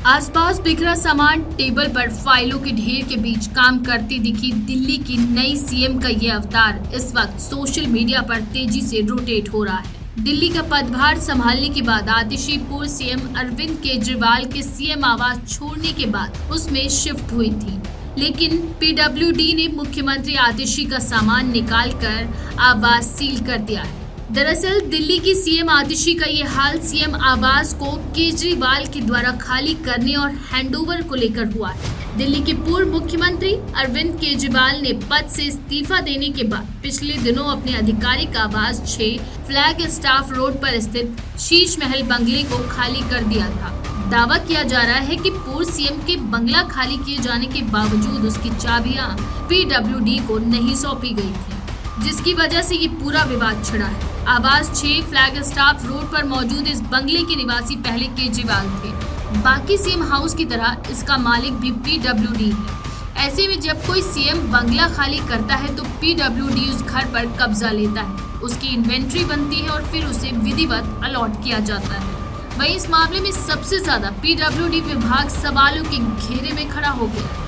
आसपास बिखरा सामान, टेबल पर फाइलों के ढेर के बीच काम करती दिखी दिल्ली की नई सीएम का ये अवतार इस वक्त सोशल मीडिया पर तेजी से रोटेट हो रहा है। दिल्ली का पदभार संभालने के बाद आतिशी पूर्व सीएम अरविंद केजरीवाल के सीएम आवास छोड़ने के बाद उसमें शिफ्ट हुई थी, लेकिन पीडब्ल्यूडी ने मुख्यमंत्री आतिशी का सामान निकालकर आवास सील कर दिया है। दरअसल दिल्ली की सीएम आतिशी का ये हाल सीएम आवास को केजरीवाल के द्वारा खाली करने और हैंडओवर को लेकर हुआ है। दिल्ली के पूर्व मुख्यमंत्री अरविंद केजरीवाल ने पद से इस्तीफा देने के बाद पिछले दिनों अपने आधिकारिक आवास 6 फ्लैग स्टाफ रोड पर स्थित शीश महल बंगले को खाली कर दिया था। दावा किया जा रहा है कि पूर्व सीएम के बंगला खाली किए जाने के बावजूद उसकी चाबियां पीडब्ल्यूडी को नहीं सौंपी गई थी, जिसकी वजह से ये पूरा विवाद छिड़ा है। आवास 6 फ्लैग स्टाफ रोड पर मौजूद इस बंगले के निवासी पहले केजरीवाल थे। बाकी सीएम हाउस की तरह इसका मालिक भी पीडब्ल्यूडी है। ऐसे में जब कोई सीएम बंगला खाली करता है तो पीडब्ल्यूडी उस घर पर कब्जा लेता है, उसकी इन्वेंट्री बनती है और फिर उसे विधिवत अलॉट किया जाता है। वहीं इस मामले में सबसे ज्यादा पीडब्ल्यूडी विभाग सवालों के घेरे में खड़ा हो गया।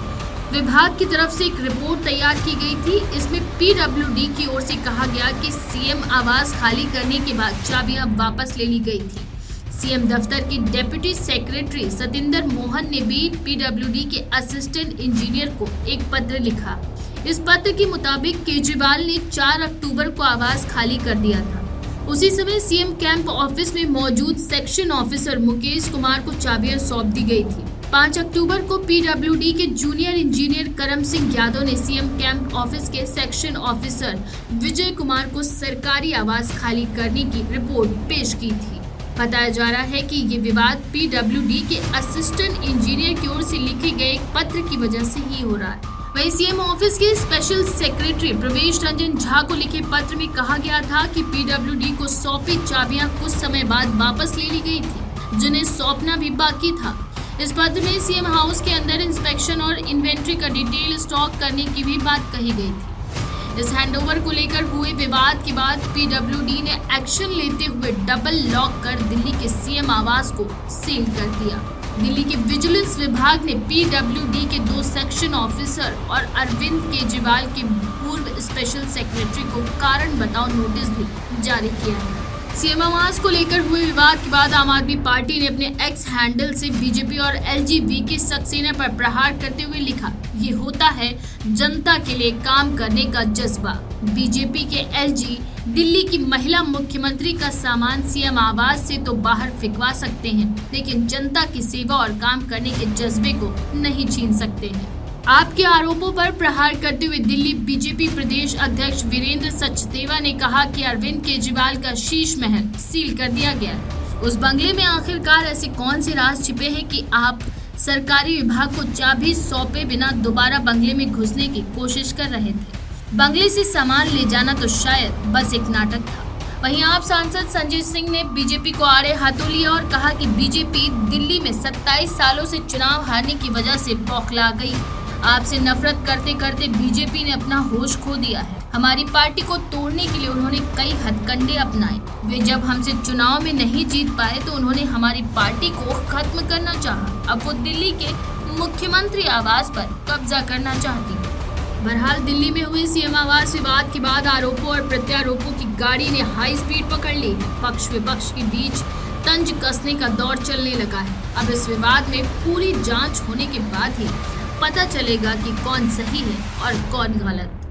विभाग की तरफ से एक रिपोर्ट तैयार की गई थी। इसमें पीडब्ल्यूडी की ओर से कहा गया कि सीएम आवास खाली करने के बाद चाबियां वापस ले ली गई थी। सीएम दफ्तर के डेप्यूटी सेक्रेटरी सतिंदर मोहन ने भी पीडब्ल्यूडी के असिस्टेंट इंजीनियर को एक पत्र लिखा। इस पत्र के मुताबिक केजरीवाल ने 4 अक्टूबर को आवास खाली कर दिया था। उसी समय सीएम कैंप ऑफिस में मौजूद सेक्शन ऑफिसर मुकेश कुमार को चाबियां सौंप दी गई थी। 5 अक्टूबर को पीडब्ल्यूडी के जूनियर इंजीनियर करम सिंह यादव ने सीएम कैंप ऑफिस के सेक्शन ऑफिसर विजय कुमार को सरकारी आवास खाली करने की रिपोर्ट पेश की थी। बताया जा रहा है कि ये विवाद पीडब्ल्यूडी के असिस्टेंट इंजीनियर की ओर से लिखे गए एक पत्र की वजह से ही हो रहा है। वहीं सीएम ऑफिस के स्पेशल सेक्रेटरी प्रवेश रंजन झा को लिखे पत्र में कहा गया था कि पीडब्ल्यूडी को सौंपी चाबियां कुछ समय बाद वापस ले ली गई थी, जिन्हें सौंपना भी बाकी था। इस पत्र में सीएम हाउस के अंदर इंस्पेक्शन और इन्वेंट्री का डिटेल स्टॉक करने की भी बात कही गई थी। इस हैंडओवर को लेकर हुए विवाद के बाद पीडब्ल्यूडी ने एक्शन लेते हुए डबल लॉक कर दिल्ली के सीएम आवास को सील कर दिया। दिल्ली के विजिलेंस विभाग ने पीडब्ल्यूडी के 2 सेक्शन ऑफिसर और अरविंद केजरीवाल के पूर्व स्पेशल सेक्रेटरी को कारण बताओ नोटिस भी जारी किया है। सीएम आवास को लेकर हुए विवाद के बाद आम आदमी पार्टी ने अपने एक्स हैंडल से बीजेपी और एलजीबीटी सक्सेना पर प्रहार करते हुए लिखा, ये होता है जनता के लिए काम करने का जज्बा। बीजेपी के एलजी दिल्ली की महिला मुख्यमंत्री का सामान सीएम आवास से तो बाहर फेंकवा सकते हैं, लेकिन जनता की सेवा और काम करने के जज्बे को नहीं छीन सकते हैं। आपके आरोपों पर प्रहार करते हुए दिल्ली बीजेपी प्रदेश अध्यक्ष वीरेंद्र सचदेवा ने कहा कि अरविंद केजरीवाल का शीश महल सील कर दिया गया है। उस बंगले में आखिरकार ऐसे कौन से राज छिपे हैं कि आप सरकारी विभाग को चाबी सौंपे बिना दोबारा बंगले में घुसने की कोशिश कर रहे थे। बंगले से सामान ले जाना तो शायद बस एक नाटक था। वहीं आप सांसद संजय सिंह ने बीजेपी को आड़े हाथों लिया और कहा कि बीजेपी दिल्ली में 27 सालों से चुनाव हारने की वजह से बौखला गई। आपसे नफरत करते करते बीजेपी ने अपना होश खो दिया है। हमारी पार्टी को तोड़ने के लिए उन्होंने कई हथकंडे अपनाए। वे जब हमसे चुनाव में नहीं जीत पाए तो उन्होंने हमारी पार्टी को खत्म करना चाहा। अब वो दिल्ली के मुख्यमंत्री आवास पर कब्जा करना चाहती है। बहरहाल दिल्ली में हुए सीएम आवास विवाद के बाद आरोपों और प्रत्यारोपों की गाड़ी ने हाई स्पीड पकड़ ली है। पक्ष विपक्ष के बीच तंज कसने का दौर चलने लगा है। अब इस विवाद में पूरी जांच होने के बाद ही पता चलेगा कि कौन सही है और कौन गलत।